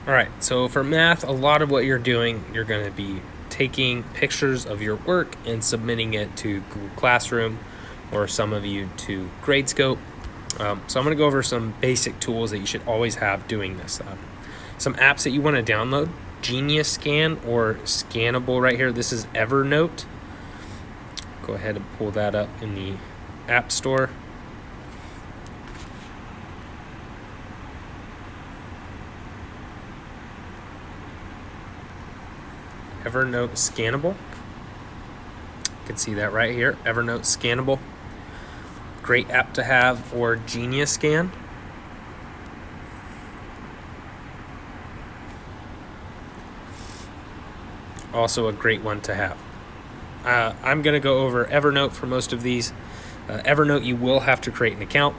All right, so for math, a lot of what you're doing, you're going to be taking pictures of your work and submitting it to Google Classroom, or some of you to Gradescope. So I'm going to go over some basic tools that you should always have doing this. Some apps that you want to download: Geniuscan, or Scannable right here. This is Evernote. Go ahead and pull that up in the App Store. Evernote Scannable. You can see that right here. Evernote Scannable. Great app to have. Or Geniuscan. Also a great one to have. I'm going to go over Evernote for most of these. Evernote, you will have to create an account,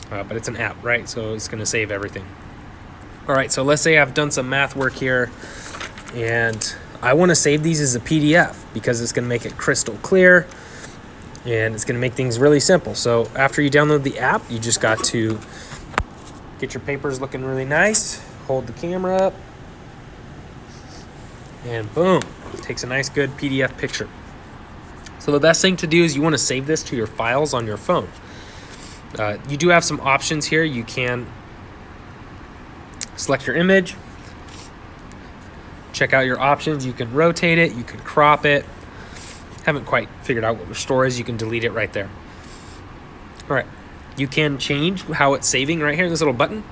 but it's an app, right? So it's going to save everything. All right, so let's say I've done some math work here, and I want to save these as a PDF because it's going to make it crystal clear, and it's going to make things really simple. So after you download the app, you just got to get your papers looking really nice, hold the camera up, and boom, it takes a nice good PDF picture. So the best thing to do is you want to save this to your files on your phone. You do have some options here. You can select your image, check out your options. You can rotate it, you can crop it. Haven't quite figured out what restore is. You can delete it right there. All right, you can change how it's saving right here. This little button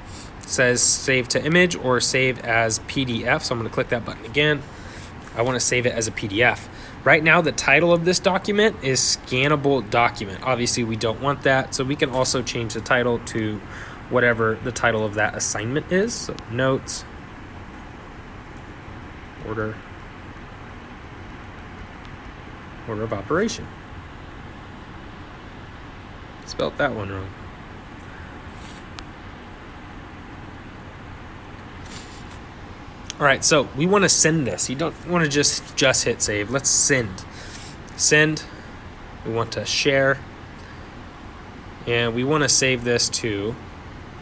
says save to image or save as PDF. So I'm going to click that button again. I want to save it as a PDF. Right now, the title of this document is Scannable Document. Obviously, we don't want that, so we can also change the title to whatever the title of that assignment is. So notes, order of operation. Spelled that one wrong. All right, so we want to send this. You don't want to just hit save. Let's send. Send. We want to share. And we want to save this to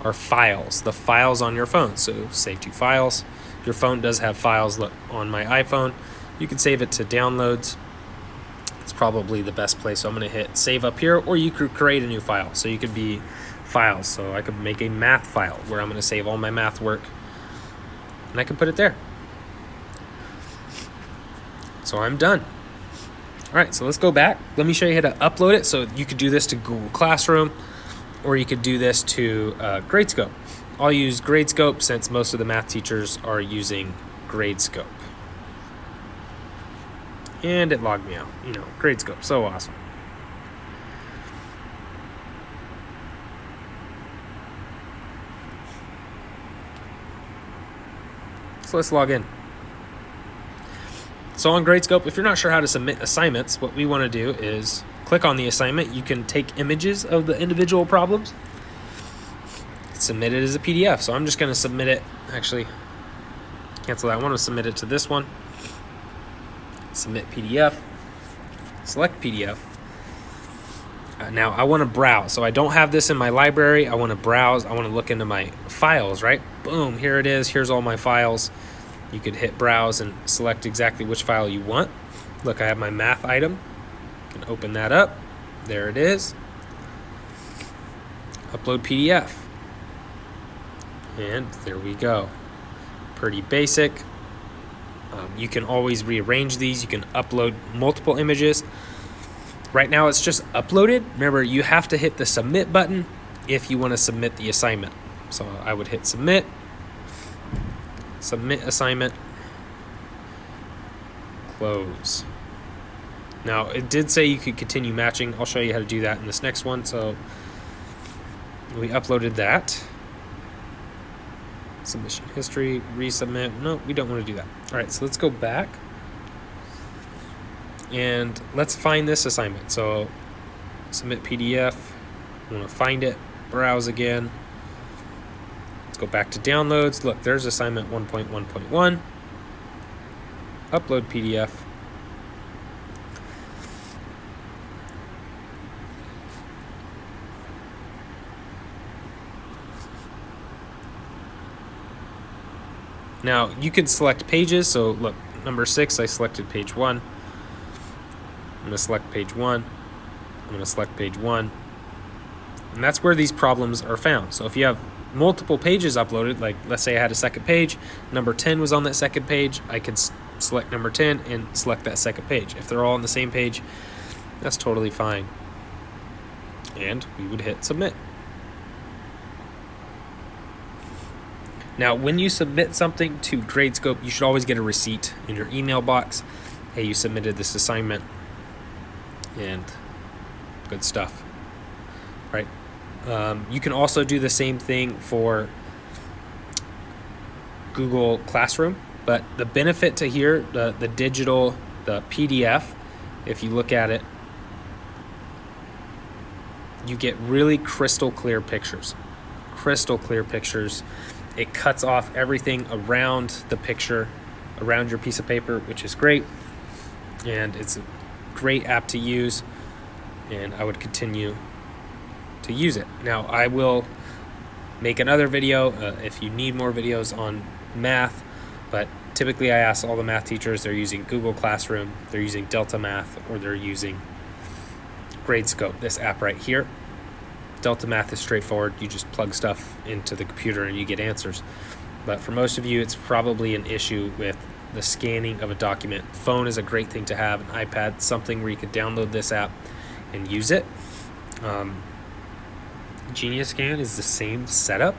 our files, the files on your phone. So save to files. Your phone does have files. Look, on my iPhone, you can save it to downloads. It's probably the best place. So I'm going to hit save up here, or you could create a new file. So you could be files. So I could make a math file where I'm going to save all my math work, and I can put it there. So I'm done. All right, so let's go back. Let me show you how to upload it. So you could do this to Google Classroom, or you could do this to Gradescope. I'll use Gradescope since most of the math teachers are using Gradescope. And it logged me out. You know, Gradescope, so awesome. So let's log in. So on Gradescope, if you're not sure how to submit assignments, what we want to do is click on the assignment. You can take images of the individual problems, submit it as a PDF. So I'm just going to submit it. Actually, cancel that one. I'll submit it to this one. Submit PDF. Select PDF. Now I want to browse. So I don't have this in my library. I want to browse. I want to look into my files, right? Boom, here it is. Here's all my files. You could hit browse and select exactly which file you want. Look, I have my math item. You can open that up. There it is. Upload PDF. And there we go. Pretty basic. You can always rearrange these. You can upload multiple images. Right now it's just uploaded. Remember, you have to hit the submit button if you want to submit the assignment. So I would hit submit. Submit assignment. Close. Now, it did say you could continue matching. I'll show you how to do that in this next one. So we uploaded that. Submission history, resubmit. No, we don't want to do that. All right, so let's go back. And let's find this assignment. So submit PDF. I want to find it. Browse again. Let's go back to downloads. Look, there's assignment 1.1.1. Upload PDF. Now you can select pages. So look, number 6, I selected page 1. I'm going to select page 1. I'm going to select page 1. And that's where these problems are found. So if you have multiple pages uploaded, like let's say I had a second page, number 10 was on that second page, I can select number 10 and select that second page. If they're all on the same page, that's totally fine. And we would hit submit. Now, when you submit something to Gradescope, you should always get a receipt in your email box. Hey, you submitted this assignment, and good stuff, right? You can also do the same thing for Google Classroom, but the benefit to here, the digital, the PDF, if you look at it, you get really crystal clear pictures. Crystal clear pictures. It cuts off everything around the picture, around your piece of paper, which is great. And it's a great app to use, and I would continue to use it. Now, I will make another video if you need more videos on math, but typically I ask all the math teachers, they're using Google Classroom, they're using Delta Math, or they're using Gradescope, this app right here. Delta Math is straightforward. You just plug stuff into the computer and you get answers. But for most of you, it's probably an issue with the scanning of a document. Phone is a great thing to have, an iPad, something where you could download this app and use it. Geniuscan is the same setup.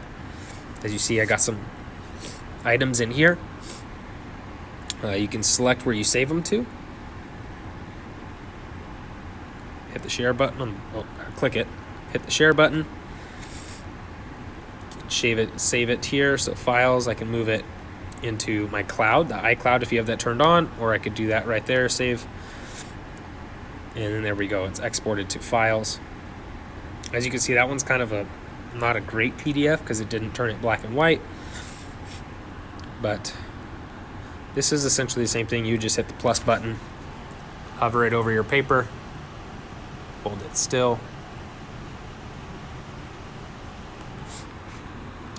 As you see, I got some items in here. You can select where you save them to. Hit the share button. Click it. Hit the share button. Save it here. So files, I can move it into my cloud, the iCloud if you have that turned on, or I could do that right there, save. And then there we go. It's exported to files. As you can see, that one's kind of not a great PDF because it didn't turn it black and white. But this is essentially the same thing. You just hit the plus button, hover it over your paper, hold it still,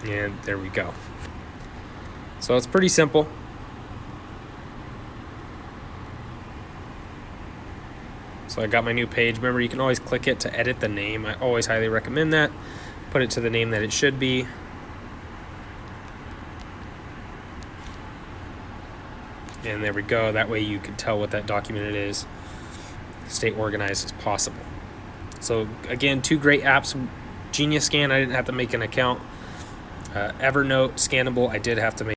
and there we go. So it's pretty simple. So I got my new page. Remember, you can always click it to edit the name. I always highly recommend that. Put it to the name that it should be. And there we go. That way you can tell what that document it is. Stay organized as possible. So again, 2 great apps. Geniuscan, I didn't have to make an account. Evernote, scannable, I did have to make